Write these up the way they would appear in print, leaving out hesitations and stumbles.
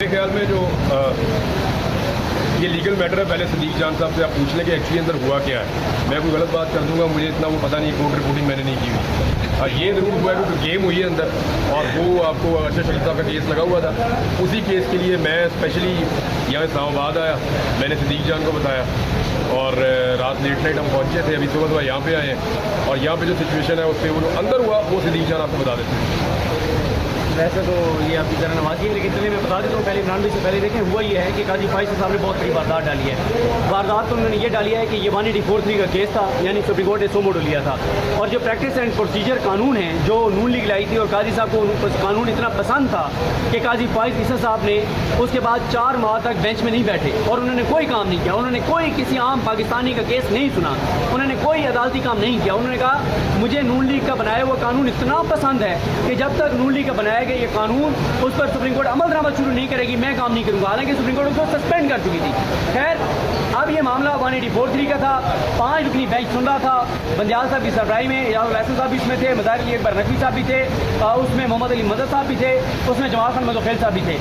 मेरे ख्याल में जो ये लीगल मैटर है, पहले सदीक जान साहब से आप पूछ लें कि एक्चुअली अंदर हुआ क्या है। मैं कोई गलत बात कर दूंगा, मुझे इतना वो पता नहीं, कोर्ट रिपोर्टिंग मैंने नहीं की हुई। ये ज़रूर हुआ है कि गेम हुई है अंदर, और वो आपको अरशद शरीफ साहब का केस लगा हुआ था। उसी केस के लिए मैं स्पेशली यहाँ इस्लामाबाद आया, मैंने सदीक जान को बताया, और रात लेट नाइट हम पहुँचे थे, अभी सुबह यहाँ पे आए हैं, और यहाँ पे जो सिचुएशन है उससे वो जो अंदर हुआ वो सदीक जान आपको बता देते हैं। वैसे तो ये आपकी तरह नवाजी है, लेकिन चलिए मैं बता देता हूँ पहले इमरान भाई से पहले देखें हुआ ये है कि काजी फाइज साहब ने बहुत बड़ी वारदात डाली है। वारदात तो उन्होंने ये डाली है कि ये 18443 का केस था, यानी सुप्रीम कोर्ट ने सो मोडो लिया था, और जो प्रैक्टिस एंड प्रोसीजर कानून है जो नून लीग लाई थी, और काजी साहब को कानून इतना पसंद था कि काजी फाइज ईसा साहब ने उसके बाद 4 माह तक बेंच में नहीं बैठे और उन्होंने कोई काम नहीं किया। उन्होंने कोई किसी आम पाकिस्तानी का केस नहीं सुना, उन्होंने कोई अदालती काम नहीं किया। उन्होंने कहा मुझे नून लीग का बनाया हुआ कानून इतना पसंद है कि जब तक नून लीग का बनाया गया ये कानून उस पर सुप्रीम कोर्ट अमल दरामद शुरू नहीं करेगी मैं काम नहीं करूंगा। हालांकि सुप्रीम कोर्ट उसको सस्पेंड कर चुकी थी। खैर, अब ये मामला 18443 का था, 5 रुकनी बेंच सुन रहा था। बंदियाल साहब की सरबराही में याद लहसन साहब भी इसमें थे, मज़ाहिर अली अकबर नकवी साहब भी थे, उसमें मोहम्मद अली मदद साहब भी थे, उसमें जवाब खान मदोखेल साहब भी थे।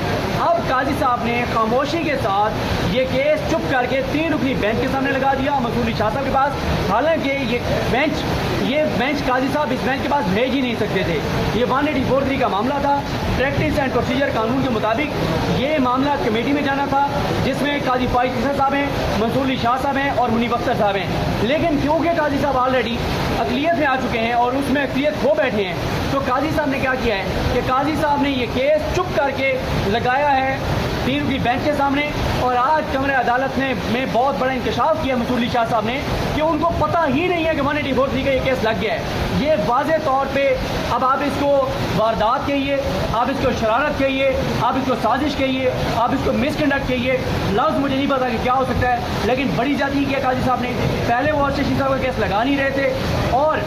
अब काजी साहब ने खामोशी के साथ ये केस चुप करके 3 रुकनी बेंच के सामने लगा दिया, मंसूर अली शाह साहब के पास। हालांकि ये बेंच काजी साहब इस बेंच के पास भेज ही नहीं सकते थे। ये 18443 का मामला था। प्रैक्टिस एंड प्रोसीजर कानून के मुताबिक ये मामला कमेटी में जाना था, जिसमें काजी फाइज ईसा साहब हैं, मंसूर अली शाह साहब हैं और मुनीब अख्तर साहब हैं। लेकिन क्योंकि काजी साहब ऑलरेडी अकलियत में आ चुके हैं और उसमें अकलियत खो बैठे हैं, तो काजी साहब ने क्या किया है कि काजी साहब ने ये केस चुप करके लगाया है 3 रुकनी बेंच के सामने। और आज कमरे अदालत ने में बहुत बड़ा इंकशाफ किया मंसूर अली शाह साहब ने कि उनको पता ही नहीं है कि 18443 का ये केस लग गया है। ये वाज़े तौर पे अब आप इसको वारदात कहिए, आप इसको शरारत कहिए, आप इसको साजिश कहिए, आप इसको मिसकंडक्ट कहिए, लफ्ज़ मुझे नहीं पता कि क्या हो सकता है। लेकिन बड़ी जाती किया काजी साहब ने। पहले वो अरशद शरीफ साहब का केस लगा नहीं रहे थे और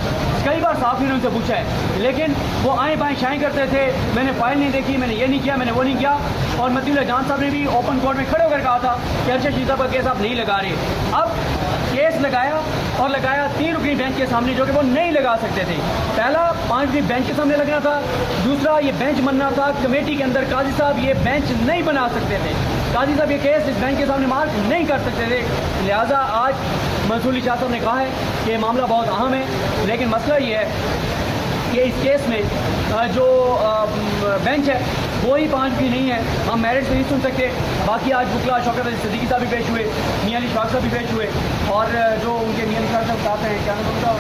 कई बार साफ़ी ने उनसे पूछा है, लेकिन वो आए बाएँ शाएँ करते थे, मैंने फाइल नहीं देखी, मैंने ये नहीं किया, मैंने वो नहीं किया। और मतीउल्लाह जान साहब ने भी ओपन कोर्ट में खड़े होकर कहा था कि अरशद शरीफ साहब का केस आप नहीं लगा रहे। अब केस लगाया और लगाया 3 रुकनी बेंच के सामने, जो कि वो नहीं लगा सकते थे। पहला 5 रुकनी बेंच के सामने लगना था, दूसरा ये बेंच बनना था कमेटी के अंदर। काजी साहब ये बेंच नहीं बना सकते थे, काजी साहब ये केस इस बेंच के सामने मार्क नहीं कर सकते थे। लिहाजा आज मंसूर अली शाह साहब ने कहा है कि मामला बहुत अहम है, लेकिन मसला ये है कि इस केस में जो बेंच है वो ही 5 भी नहीं है, हम मैरिट्स नहीं सुन सकते। बाकी आज बुकला शौकत अली सिद्दीकी साहब भी पेश हुए, मियां अली शाह साहब भी पेश हुए, और जो उनके मियां अली शाह साहब साथ हैं, क्या नाम उनका,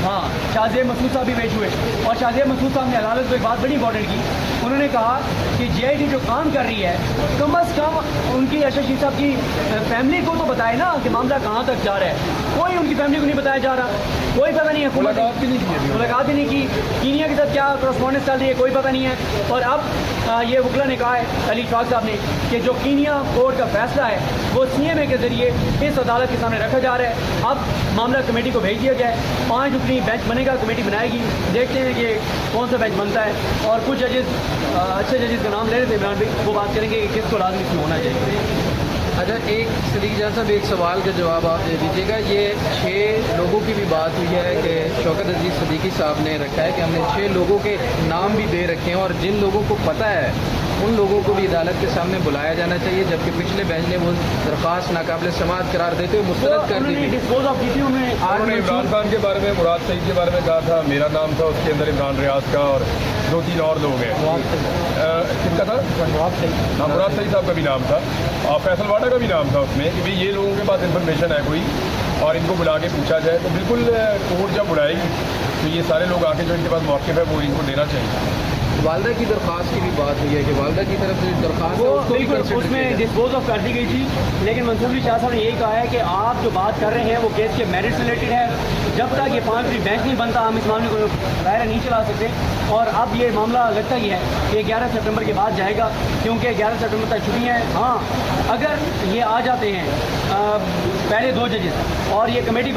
हाँ, शाहजेब मसूद साहब भी पेश हुए। और शाहजेब मसूद साहब ने अदालत को एक बात बड़ी इंपॉर्टेंट की, उन्होंने कहा कि GIT जो काम कर रही है कम अज़ कम उनकी अरशद शरीफ साहब की फैमिली को तो बताए ना कि मामला कहाँ तक जा रहा है। कोई उनकी फैमिली को नहीं बताया जा रहा, कोई पता नहीं है, मुलाकात ही नहीं की, कीनिया के साथ क्या करस्पॉन्डेंस चल रही है कोई पता नहीं है। और अब ये वकला ने कहा है, अली फाक साहब ने, कि जो कीनिया कोर्ट का फैसला है वो CMA के जरिए इस अदालत के सामने रखा जा रहा है। अब मामला कमेटी को भेज दिया जाए, 5 रुकनी बेंच बनेगा, कमेटी बनाएगी, देखते हैं कि कौन सा बेंच बनता है। और कुछ जजेस, अच्छे जजेस का नाम ले रहे थे इमरान भाई, वो बात करेंगे कि किसको लाजमी इसमें होना चाहिए। अच्छा, एक सदीक जान साहब एक सवाल का जवाब आप दे दीजिएगा। ये 6 लोगों की भी बात हुई है कि शौकत अजीज़ सिद्दीकी साहब ने रखा है कि हमने 6 लोगों के नाम भी दे रखे हैं, और जिन लोगों को पता है उन लोगों को भी अदालत के सामने बुलाया जाना चाहिए, जबकि पिछले बेंच ने वो दरख्वास्त नाकाबिल समाअत करार देते हुए मुस्तरद कर दी थी। उन्होंने इमरान खान के बारे में, मुराद सईद के बारे में कहा था, मेरा नाम था उसके अंदर, इमरान रियाज का, और 2-3 और लोग हैं। किसका था? हाँ, मुराद सईद साहब का भी नाम था, और फैसल वाडा का भी नाम था उसमें, कि भाई ये लोगों के पास इन्फॉर्मेशन है कोई और इनको बुला के पूछा जाए। तो बिल्कुल कोर्ट जब बुलाएगी तो ये सारे लोग आके जो इनके पास मौक़िफ़ है वो इनको देना चाहिए। वालदा की दरख्वास्त की भी बात हुई है कि वालदा की तरफ से दरख्वास्त है उसको भी कंसिडर उसमें डिस्पोज ऑफ कर दी गई थी, लेकिन मंसूर अली शाह साहब ने यही कहा है कि आप जो बात कर रहे हैं वो केस के मेरिट रिलेटेड है। जब तक ये 5 रुकनी बेंच नहीं बनता हम इस मामले को दायरा नहीं चला सकते। और अब ये मामला लगता ही है कि 11 सितंबर के बाद जाएगा, क्योंकि 11 सितंबर तक छुट्टियाँ हैं। हाँ, अगर ये आ जाते हैं पहले 2 जजेस और ये कमेटी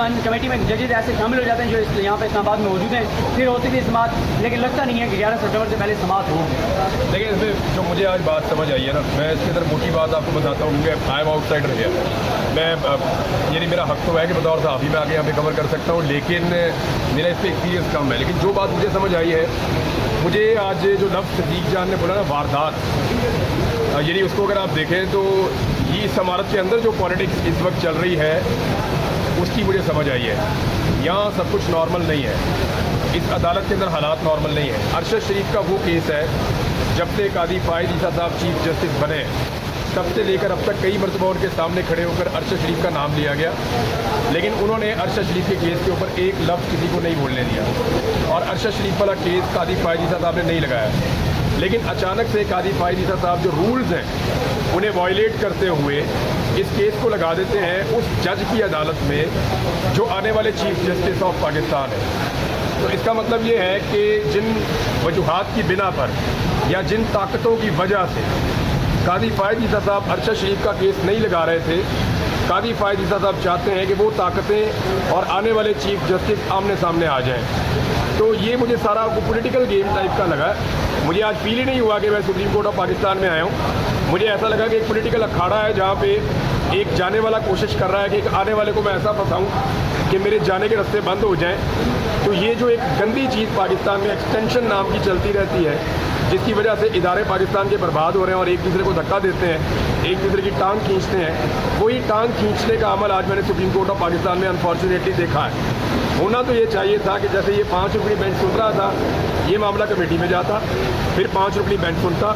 में जजेस ऐसे शामिल हो जाते हैं जो यहाँ पे इस्लामाबाद में मौजूद हैं, फिर होती थी इस बात, लेकिन लगता नहीं है कि 11 सितंबर से पहले समाप्त होगी। लेकिन इसमें जो मुझे आज बात समझ आई है ना, मैं इसके अंदर मोटी बात आपको बताता हूँ, क्योंकि आई एम आउटसाइडर है। मैं यानी मेरा हक तो है कि बतौर सहाफ़ी मैं आगे यहाँ पे कवर कर सकता हूँ, लेकिन मेरा इस पर एक्सपीरियंस कम है। लेकिन जो बात मुझे समझ आई है, मुझे आज जो लफ्ज़ सदीक जान ने बोला ना, वारदात, यानी उसको अगर आप देखें तो ये इस इमारत के अंदर जो पॉलिटिक्स इस वक्त चल रही है उसकी मुझे समझ आई है। यहाँ सब कुछ नॉर्मल नहीं है, इस अदालत के अंदर हालात नॉर्मल नहीं है। अरशद शरीफ का वो केस है, जब से कादी फ़ाइज़ ईसा साहब चीफ जस्टिस बने तब से लेकर अब तक कई मरतबा उनके सामने खड़े होकर अरशद शरीफ का नाम लिया गया, लेकिन उन्होंने अरशद शरीफ के केस के ऊपर एक लफ्ज़ किसी को नहीं बोलने दिया। और अरशद शरीफ वाला केस कादी फ़ाइज़ ईसा साहब ने नहीं लगाया, लेकिन अचानक से कादी फ़ाइज़ ईसा साहब जो रूल्स हैं उन्हें वायलेट करते हुए इस केस को लगा देते हैं उस जज की अदालत में जो आने वाले चीफ जस्टिस ऑफ पाकिस्तान है। तो इसका मतलब ये है कि जिन वजूहात की बिना पर या जिन ताकतों की वजह से कादी फ़ाइज़ ईसा साहब अरशद शरीफ का केस नहीं लगा रहे थे, कादी फ़ाइज़ ईसा साहब चाहते हैं कि वो ताकतें और आने वाले चीफ जस्टिस आमने सामने आ जाएं। तो ये मुझे सारा पॉलिटिकल गेम टाइप का लगा। मुझे आज फील ही नहीं हुआ कि मैं सुप्रीम कोर्ट ऑफ पाकिस्तान में आया हूँ। मुझे ऐसा लगा कि एक पॉलिटिकल अखाड़ा है जहाँ पे एक जाने वाला कोशिश कर रहा है कि एक आने वाले को मैं ऐसा फंसाऊँ कि मेरे जाने के रास्ते बंद हो जाएं। तो ये जो एक गंदी चीज़ पाकिस्तान में एक्सटेंशन नाम की चलती रहती है, जिसकी वजह से इदारे पाकिस्तान के बर्बाद हो रहे हैं और एक दूसरे को धक्का देते हैं, एक दूसरे की टांग खींचते हैं, वही टांग खींचने का अमल आज मैंने सुप्रीम कोर्ट ऑफ पाकिस्तान में अनफॉर्चुनेटली देखा है। होना तो ये चाहिए था कि जैसे ये 5 रुपये बेंच सुन रहा था, ये मामला कमेटी में जाता, फिर 5 रुपये बेंच सुनता।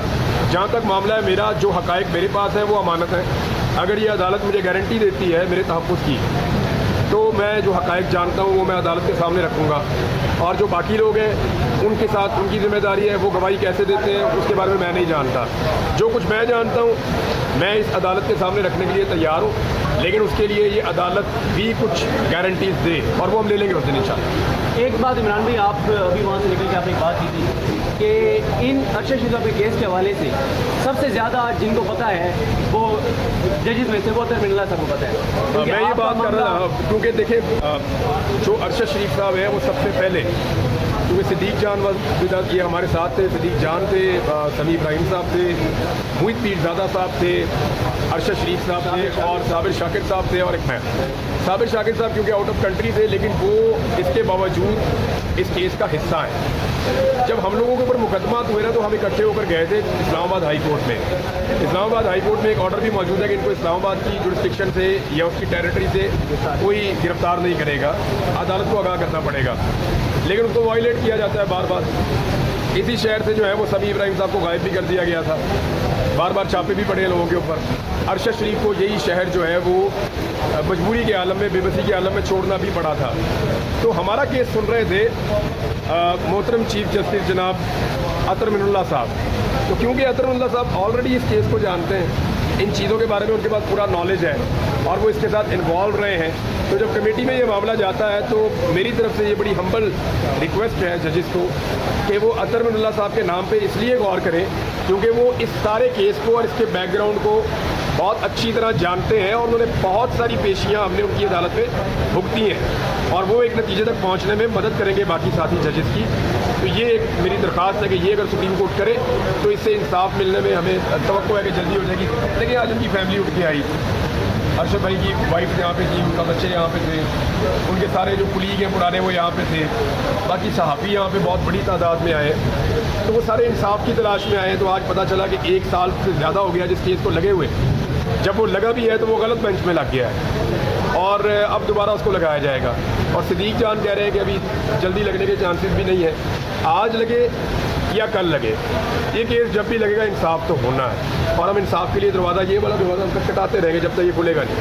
जहाँ तक मामला है मेरा, जो हक़ाइक़ मेरे पास है वो अमानत है। अगर ये अदालत मुझे गारंटी देती है मेरे तहफ़्फ़ुज़ की, तो मैं जो हक़ाइक़ जानता हूँ वो मैं अदालत के सामने रखूँगा। और जो बाकी लोग हैं उनके साथ उनकी ज़िम्मेदारी है, वो गवाही कैसे देते हैं उसके बारे में मैं नहीं जानता। जो कुछ मैं जानता हूँ मैं इस अदालत के सामने रखने के लिए तैयार हूँ, लेकिन उसके लिए ये अदालत भी कुछ गारंटीज दे और वो हम ले लेंगे उस दिन इंशाल्लाह। एक बात इमरान भाई, आप अभी वहाँ से निकल के आपने एक बात की थी कि इन अरशद शरीफ के केस के हवाले से सबसे ज़्यादा जिनको पता है वो जजेस में से वो मिल्ला साहब को पता है। मैं ये बात कर रहा हूँ क्योंकि देखिए, जो अरशद शरीफ साहब है वो सबसे पहले, क्योंकि सदीक जान ये हमारे साथ थे, सदीक जान थे, समी इब्राहिम साहब थे, मुहित पीरज़ादा साहब थे, अरशद शरीफ साहब थे और साबिर शाकिर साहब थे और एक मैं। साबिर शाकिर साहब क्योंकि आउट ऑफ कंट्री थे, लेकिन वो इसके बावजूद इस केस का हिस्सा है। जब हम लोगों के ऊपर मुकदमा हुए ना, तो हम इकट्ठे होकर गए थे इस्लामाबाद हाई कोर्ट में। इस्लामाबाद हाई कोर्ट में एक ऑर्डर भी मौजूद है कि इनको इस्लामाबाद की जुरिस्डिक्शन से या उसकी टेरिटरी से कोई गिरफ्तार नहीं करेगा, अदालत को आगाह करना पड़ेगा, लेकिन उसको वायलेट किया जाता है बार बार। इसी शहर से जो है वो समी इब्राहिम साहब को गायब भी कर दिया गया था, बार बार छापे भी पड़े लोगों के ऊपर। अरशद शरीफ को यही शहर जो है वो मजबूरी के आलम में, बेबसी के आलम में छोड़ना भी पड़ा था। तो हमारा केस सुन रहे थे मोहतरम चीफ जस्टिस जनाब अतर मिनुल्लाह साहब। तो क्योंकि अतर मिनुल्लाह साहब ऑलरेडी इस केस को जानते हैं, इन चीज़ों के बारे में उनके पास पूरा नॉलेज है और वो इसके साथ इन्वॉल्व रहे हैं, तो जब कमेटी में ये मामला जाता है तो मेरी तरफ से ये बड़ी हम्बल रिक्वेस्ट है जजेस को कि वो अतर मिनुल्लाह साहब के नाम पे इसलिए गौर करें क्योंकि वो इस सारे केस को और इसके बैकग्राउंड को बहुत अच्छी तरह जानते हैं और उन्होंने बहुत सारी पेशियाँ हमने उनकी अदालत में भुगती हैं और वो एक नतीजे तक पहुँचने में मदद करेंगे बाकी साथी जजेस की। तो ये एक मेरी दरख्वास्त है कि ये अगर सुप्रीम कोर्ट करे तो इससे इंसाफ मिलने में हमें तवक्को है कि जल्दी हो जाएगी। देखिए, आज उनकी फैमिली उठ के आई, अरशद भाई की वाइफ यहाँ पे थी, उनका बच्चे यहाँ पे थे, उनके सारे जो कुलीग हैं पुराने वो यहाँ पे थे, बाकी सहाफ़ी यहाँ पे बहुत बड़ी तादाद में आए, तो वो सारे इंसाफ की तलाश में आए। तो आज पता चला कि 1 साल से ज़्यादा हो गया जिस केस को लगे हुए, जब वो लगा भी है तो वो गलत बेंच में लग गया है और अब दोबारा उसको लगाया जाएगा। और सदीक जान कह रहे हैं कि अभी जल्दी लगने के चांसेस भी नहीं है, आज लगे या कल लगे, ये केस जब भी लगेगा इंसाफ तो होना है और हम इंसाफ के लिए दरवाज़ा, ये वाला दरवाज़ा हम तक कटाते रहेंगे जब तक ये खुलेगा नहीं।